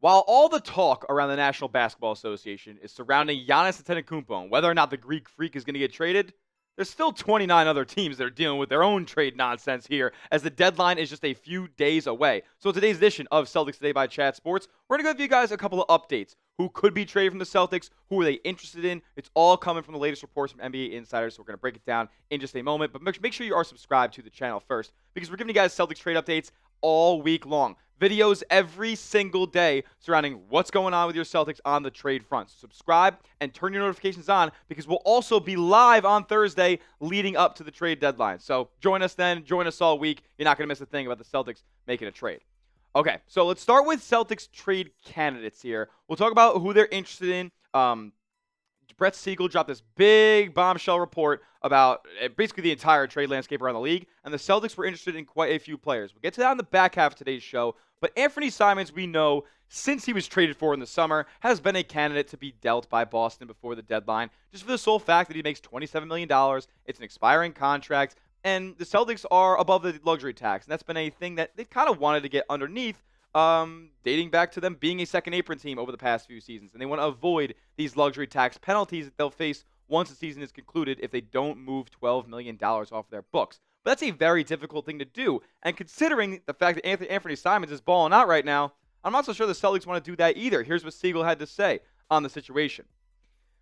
While all the talk around the National Basketball Association is surrounding Giannis Antetokounmpo and whether or not the Greek Freak is going to get traded, there's still 29 other teams that are dealing with their own trade nonsense here, as the deadline is just a few days away. So in today's edition of Celtics Today by Chat Sports, we're going to give you guys a couple of updates. Who could be traded from the Celtics? Who are they interested in? It's all coming from the latest reports from NBA insiders, so we're going to break it down in just a moment. But make sure you are subscribed to the channel first, because we're giving you guys Celtics trade updates all week long. Videos every single day surrounding what's going on with your Celtics on the trade front. So subscribe and turn your notifications on, because we'll also be live on Thursday leading up to the trade deadline. So join us then. Join us all week. You're not going to miss a thing about the Celtics making a trade. Okay, so let's start with Celtics trade candidates here. We'll talk about who they're interested in. Brett Siegel dropped this big bombshell report about basically the entire trade landscape around the league, and the Celtics were interested in quite a few players. We'll get to that in the back half of today's show, but Anfernee Simons, we know, since he was traded for in the summer, has been a candidate to be dealt by Boston before the deadline, just for the sole fact that he makes $27 million. It's an expiring contract, and the Celtics are above the luxury tax, and that's been a thing that they've kind of wanted to get underneath, dating back to them being a second apron team over the past few seasons. And they want to avoid these luxury tax penalties that they'll face once the season is concluded if they don't move $12 million off their books. But that's a very difficult thing to do. And considering the fact that Anfernee Simons is balling out right now, I'm not so sure the Celtics want to do that either. Here's what Siegel had to say on the situation.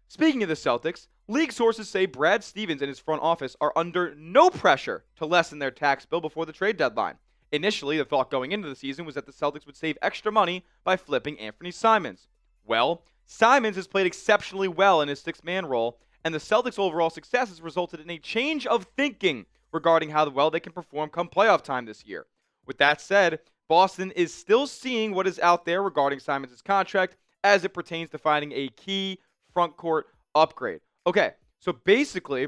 Speaking of the Celtics, league sources say Brad Stevens and his front office are under no pressure to lessen their tax bill before the trade deadline. Initially, the thought going into the season was that the Celtics would save extra money by flipping Anfernee Simons. Well, Simons has played exceptionally well in his six-man role, and the Celtics' overall success has resulted in a change of thinking regarding how well they can perform come playoff time this year. With that said, Boston is still seeing what is out there regarding Simons' contract as it pertains to finding a key front court upgrade. Okay, so basically,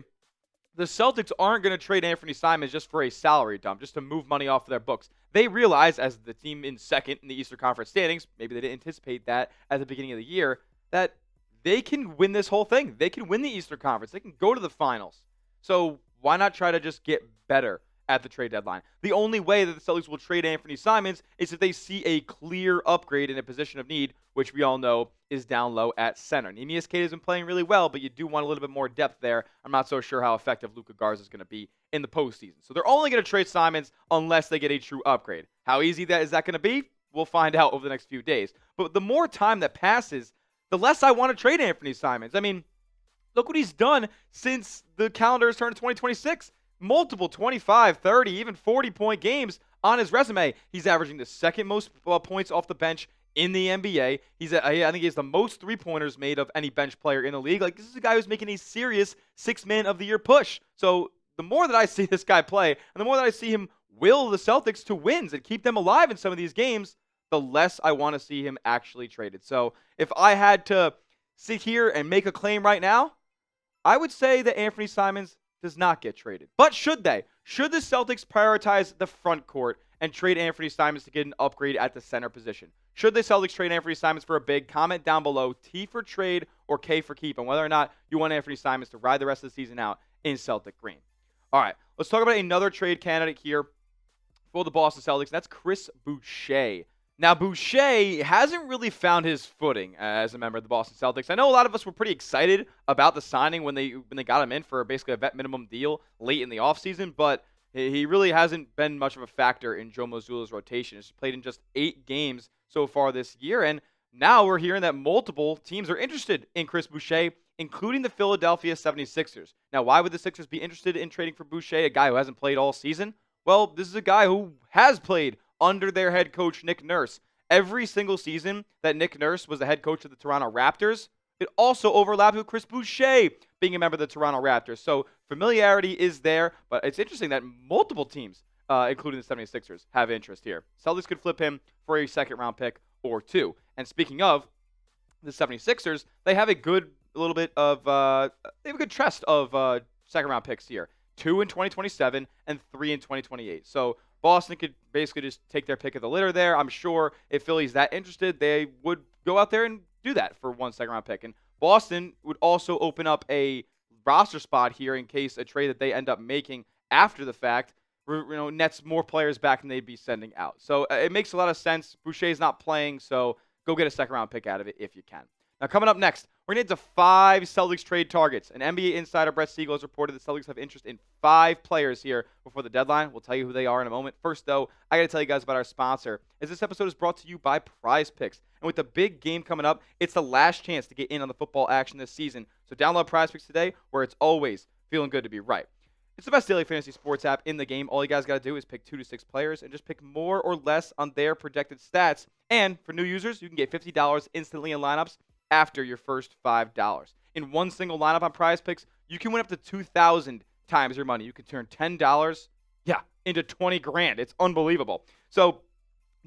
the Celtics aren't going to trade Anfernee Simons just for a salary dump, just to move money off of their books. They realize, as the team in second in the Eastern Conference standings, maybe they didn't anticipate that at the beginning of the year, that they can win this whole thing. They can win the Eastern Conference. They can go to the finals. So why not try to just get better at the trade deadline? The only way that the Celtics will trade Anfernee Simons is if they see a clear upgrade in a position of need, which we all know is down low at center. Neemias Queta has been playing really well, but you do want a little bit more depth there. I'm not so sure how effective Luka Garza is going to be in the postseason. So they're only going to trade Simons unless they get a true upgrade. How easy is that going to be? We'll find out over the next few days. But the more time that passes, the less I want to trade Anfernee Simons. I mean, look what he's done since the calendar has turned to 2026. Multiple 25, 30, even 40-point games on his resume. He's averaging the second most points off the bench in the NBA. I think he has the most three-pointers made of any bench player in the league. Like, this is a guy who's making a serious six-man of the year push. So the more that I see this guy play, and the more that I see him will the Celtics to wins and keep them alive in some of these games, the less I want to see him actually traded. So if I had to sit here and make a claim right now, I would say that Anfernee Simons does not get traded. But should they? Should the Celtics prioritize the front court and trade Anfernee Simons to get an upgrade at the center position? Should the Celtics trade Anfernee Simons for a big? Comment down below, T for trade or K for keep, and whether or not you want Anfernee Simons to ride the rest of the season out in Celtic green. All right, let's talk about another trade candidate here for the Boston Celtics, and that's Chris Boucher. Now, Boucher hasn't really found his footing as a member of the Boston Celtics. I know a lot of us were pretty excited about the signing when they got him in for basically a vet minimum deal late in the offseason, but he really hasn't been much of a factor in Joe Mazzulla's rotation. He's played in just 8 games so far this year, and now we're hearing that multiple teams are interested in Chris Boucher, including the Philadelphia 76ers. Now, why would the Sixers be interested in trading for Boucher, a guy who hasn't played all season? Well, this is a guy who has played under their head coach, Nick Nurse. Every single season that Nick Nurse was the head coach of the Toronto Raptors, it also overlapped with Chris Boucher being a member of the Toronto Raptors. So familiarity is there, but it's interesting that multiple teams, including the 76ers, have interest here. Celtics could flip him for a second-round pick or 2. And speaking of the 76ers, they have a good chest of second-round picks here. 2 in 2027 and 3 in 2028. So Boston could basically just take their pick of the litter there. I'm sure if Philly's that interested, they would go out there and do that for 1 second-round pick. And Boston would also open up a roster spot here in case a trade that they end up making after the fact, nets more players back than they'd be sending out. So it makes a lot of sense. Boucher's not playing, so go get a second-round pick out of it if you can. Now, coming up next, we're going to get into 5 Celtics trade targets. An NBA insider, Brett Siegel, has reported the Celtics have interest in 5 players here before the deadline. We'll tell you who they are in a moment. First, though, I got to tell you guys about our sponsor, as this episode is brought to you by Prize Picks. And with the big game coming up, it's the last chance to get in on the football action this season. So download Prize Picks today, where it's always feeling good to be right. It's the best daily fantasy sports app in the game. All you guys got to do is pick 2 to 6 players and just pick more or less on their projected stats. And for new users, you can get $50 instantly in lineups after your first $5. In one single lineup on Prize Picks, you can win up to 2,000 times your money. You can turn $10, into 20 grand. It's unbelievable. So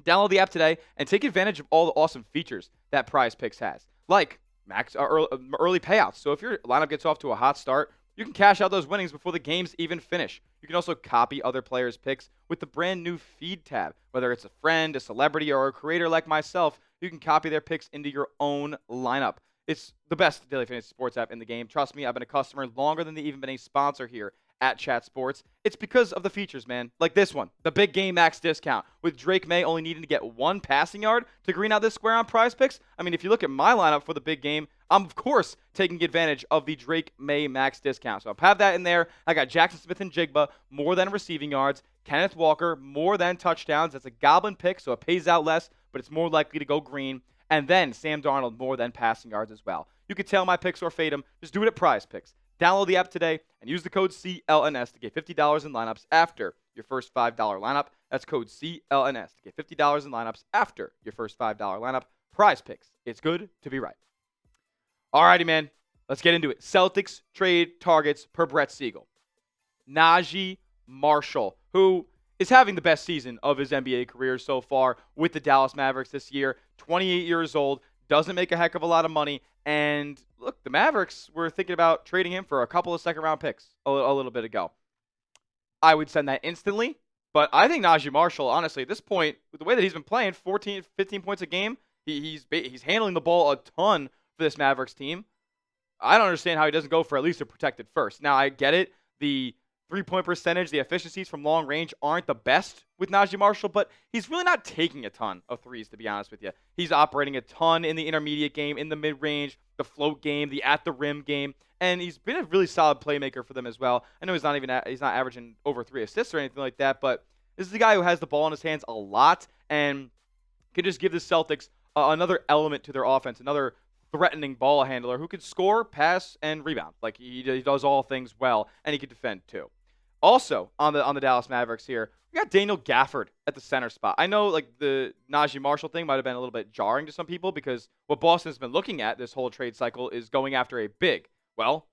download the app today and take advantage of all the awesome features that Prize Picks has, like max early payouts. So if your lineup gets off to a hot start, you can cash out those winnings before the games even finish. You can also copy other players' picks with the brand new Feed tab. Whether it's a friend, a celebrity, or a creator like myself, you can copy their picks into your own lineup. It's the best daily fantasy sports app in the game. Trust me, I've been a customer longer than they've even been a sponsor here at Chat Sports. It's because of the features, man. Like this one, the big game max discount, with Drake May only needing to get 1 passing yard to green out this square on Prize Picks. I mean, if you look at my lineup for the big game, I'm, of course, taking advantage of the Drake May max discount. So I'll have that in there. I got Jackson Smith and Jigba, more than receiving yards. Kenneth Walker, more than touchdowns. That's a goblin pick, so it pays out less, but it's more likely to go green. And then Sam Darnold, more than passing yards as well. You can tail my picks or fade them. Just do it at Prize Picks. Download the app today and use the code CLNS to get $50 in lineups after your first $5 lineup. That's code CLNS to get $50 in lineups after your first $5 lineup. Prize Picks. It's good to be right. Alrighty, man. Let's get into it. Celtics trade targets per Brett Siegel. Naji Marshall, who is having the best season of his NBA career so far with the Dallas Mavericks this year. 28 years old, doesn't make a heck of a lot of money. And look, the Mavericks were thinking about trading him for a couple of second-round picks a little bit ago. I would send that instantly. But I think Naji Marshall, honestly, at this point, with the way that he's been playing, 14, 15 points a game, he's handling the ball a ton for this Mavericks team. I don't understand how he doesn't go for at least a protected first. Now, I get it. The three-point percentage, the efficiencies from long range aren't the best with Naji Marshall, but he's really not taking a ton of threes, to be honest with you. He's operating a ton in the intermediate game, in the mid-range, the float game, the at-the-rim game, and he's been a really solid playmaker for them as well. I know he's not averaging over 3 assists or anything like that, but this is a guy who has the ball in his hands a lot and can just give the Celtics another element to their offense, another threatening ball handler who can score, pass, and rebound. Like he does all things well, and he can defend too. Also, on the Dallas Mavericks here, we got Daniel Gafford at the center spot. I know like the Naji Marshall thing might have been a little bit jarring to some people because what Boston's been looking at this whole trade cycle is going after a big. Well,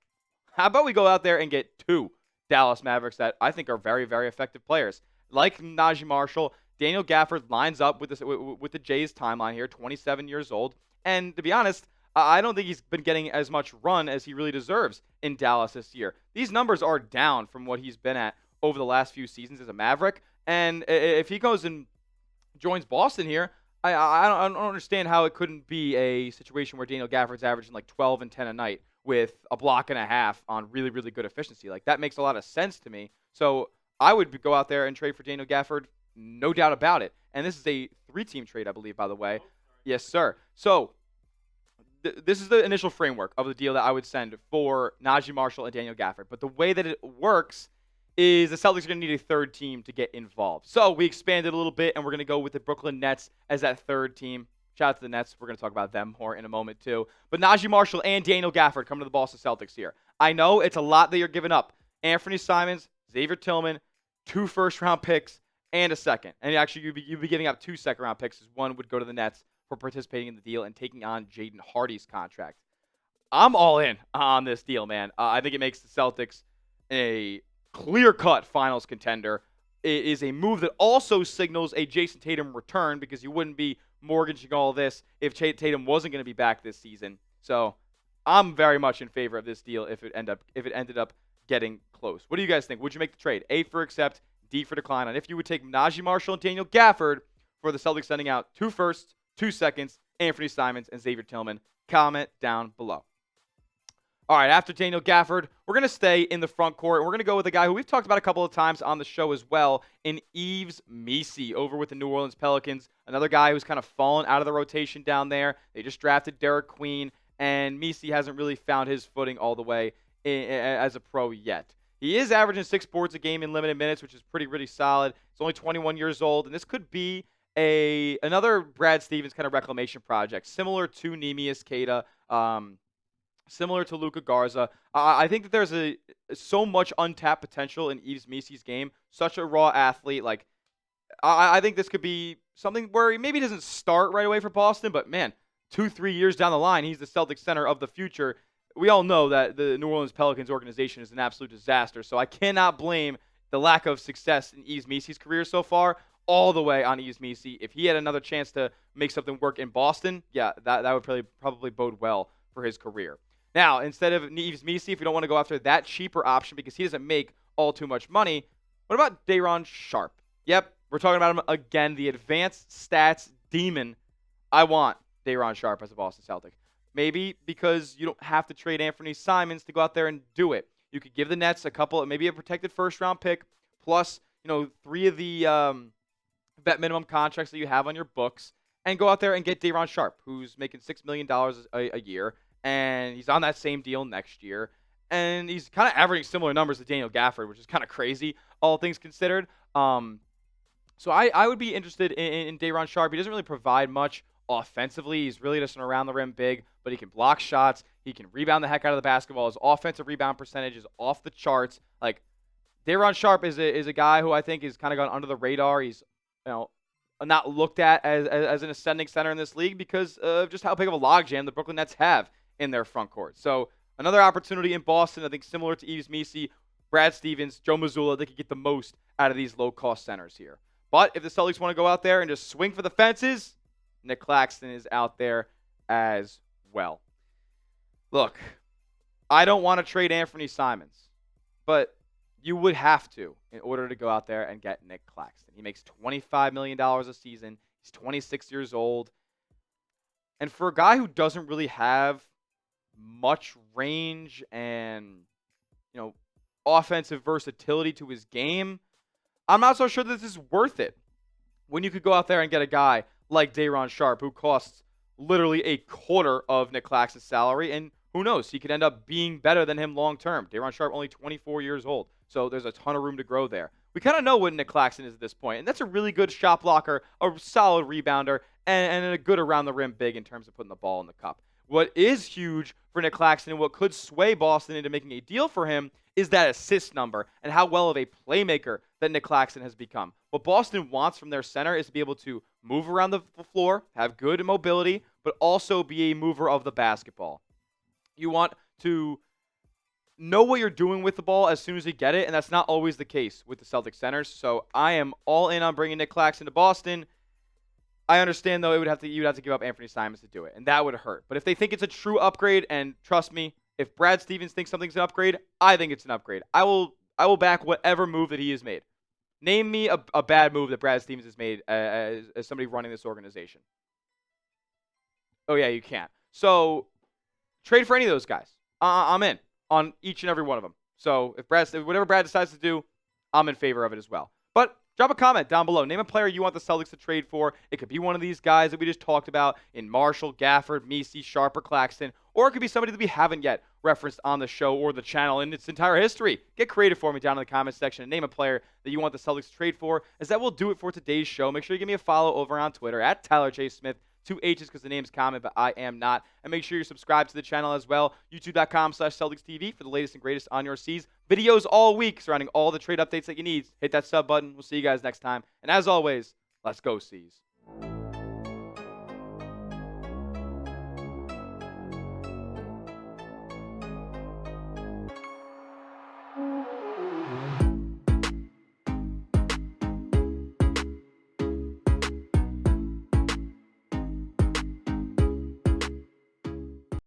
how about we go out there and get 2 Dallas Mavericks that I think are very, very effective players. Like Naji Marshall, Daniel Gafford lines up with the Jays timeline here, 27 years old. And to be honest, I don't think he's been getting as much run as he really deserves in Dallas this year. These numbers are down from what he's been at over the last few seasons as a Maverick. And if he goes and joins Boston here, I don't understand how it couldn't be a situation where Daniel Gafford's averaging like 12 and 10 a night with a block and a half on really, really good efficiency. Like that makes a lot of sense to me. So I would go out there and trade for Daniel Gafford, no doubt about it. And this is a 3-team trade, I believe, by the way. Yes, sir. So this is the initial framework of the deal that I would send for Naji Marshall and Daniel Gafford. But the way that it works is the Celtics are going to need a third team to get involved. So we expanded a little bit, and we're going to go with the Brooklyn Nets as that third team. Shout out to the Nets. We're going to talk about them more in a moment, too. But Naji Marshall and Daniel Gafford coming to the Boston Celtics here. I know it's a lot that you're giving up. Anfernee Simons, Xavier Tillman, 2 first-round picks, and a second. And actually, you'd be giving up 2 second-round picks, as one would go to the Nets for participating in the deal and taking on Jaden Hardy's contract. I'm all in on this deal, man. I think it makes the Celtics a clear-cut finals contender. It is a move that also signals a Jason Tatum return because you wouldn't be mortgaging all this if Tatum wasn't going to be back this season. So I'm very much in favor of this deal if it ended up getting close. What do you guys think? Would you make the trade? A for accept, D for decline. And if you would take Naji Marshall and Daniel Gafford for the Celtics sending out 2 firsts, 2 seconds, Anfernee Simons, and Xavier Tillman, comment down below. All right, after Daniel Gafford, we're going to stay in the front court, and we're going to go with a guy who we've talked about a couple of times on the show as well, in Yves Missi over with the New Orleans Pelicans. Another guy who's kind of fallen out of the rotation down there. They just drafted Derek Queen, and Missi hasn't really found his footing all the way as a pro yet. He is averaging 6 boards a game in limited minutes, which is pretty solid. He's only 21 years old, and this could be another Brad Stevens kind of reclamation project, similar to Neemias Queta, similar to Luka Garza. I think that there's so much untapped potential in Yves Missi's game. Such a raw athlete. Like, I think this could be something where he maybe doesn't start right away for Boston, but man, 2-3 years down the line, he's the Celtics center of the future. We all know that the New Orleans Pelicans organization is an absolute disaster, so I cannot blame the lack of success in Yves Missi's career so far all the way on Yves Missi. If he had another chance to make something work in Boston, yeah, that would probably bode well for his career. Now, instead of Yves Missi, if you don't want to go after that cheaper option because he doesn't make all too much money, what about Daron Sharpe? Yep, we're talking about him again, the advanced stats demon. I want Daron Sharpe as a Boston Celtic. Maybe because you don't have to trade Anfernee Simons to go out there and do it. You could give the Nets maybe a protected first-round pick, plus 3 of the vet minimum contracts that you have on your books, and go out there and get Daron Sharpe, who's making $6 million a year, and he's on that same deal next year. And he's kind of averaging similar numbers to Daniel Gafford, which is kind of crazy, all things considered. So I would be interested in Daron Sharpe. He doesn't really provide much offensively. He's really just an around-the-rim big, but he can block shots. He can rebound the heck out of the basketball. His offensive rebound percentage is off the charts. Like, Daron Sharpe is a guy who I think is kind of gone under the radar. He's not looked at as an ascending center in this league because of just how big of a logjam the Brooklyn Nets have in their front court. So another opportunity in Boston, I think similar to Yves Missi, Brad Stevens, Joe Mazzulla, they could get the most out of these low-cost centers here. But if the Celtics want to go out there and just swing for the fences, Nic Claxton is out there as well. Look, I don't want to trade Anfernee Simons, but you would have to in order to go out there and get Nic Claxton. He makes $25 million a season. He's 26 years old. And for a guy who doesn't really have much range and, offensive versatility to his game, I'm not so sure that this is worth it when you could go out there and get a guy like Daron Sharpe who costs literally a quarter of Nic Claxton's salary, and who knows, he could end up being better than him long term. Daron Sharpe only 24 years old, so there's a ton of room to grow there. We kind of know what Nic Claxton is at this point, and that's a really good shot blocker, a solid rebounder, and a good around-the-rim big in terms of putting the ball in the cup. What is huge for Nic Claxton and what could sway Boston into making a deal for him is that assist number and how well of a playmaker that Nic Claxton has become. What Boston wants from their center is to be able to move around the floor, have good mobility, but also be a mover of the basketball. You want to know what you're doing with the ball as soon as you get it, and that's not always the case with the Celtics centers. So I am all in on bringing Nic Claxton to Boston. I understand, though, you'd have to give up Anfernee Simons to do it, and that would hurt. But if they think it's a true upgrade, and trust me, if Brad Stevens thinks something's an upgrade, I think it's an upgrade. I will back whatever move that he has made. Name me a bad move that Brad Stevens has made as somebody running this organization. Oh, yeah, you can't. So trade for any of those guys. I'm in on each and every one of them. So if whatever Brad decides to do, I'm in favor of it as well. But drop a comment down below. Name a player you want the Celtics to trade for. It could be one of these guys that we just talked about in Marshall, Gafford, Missi, Sharpe, or Claxton. Or it could be somebody that we haven't yet referenced on the show or the channel in its entire history. Get creative for me down in the comments section and name a player that you want the Celtics to trade for, as that will do it for today's show. Make sure you give me a follow over on Twitter at Tyler J. Smith. 2 H's because the name's common, but I am not. And make sure you're subscribed to the channel as well. YouTube.com/CelticsTV for the latest and greatest on your C's. Videos all week surrounding all the trade updates that you need. Hit that sub button. We'll see you guys next time. And as always, let's go C's.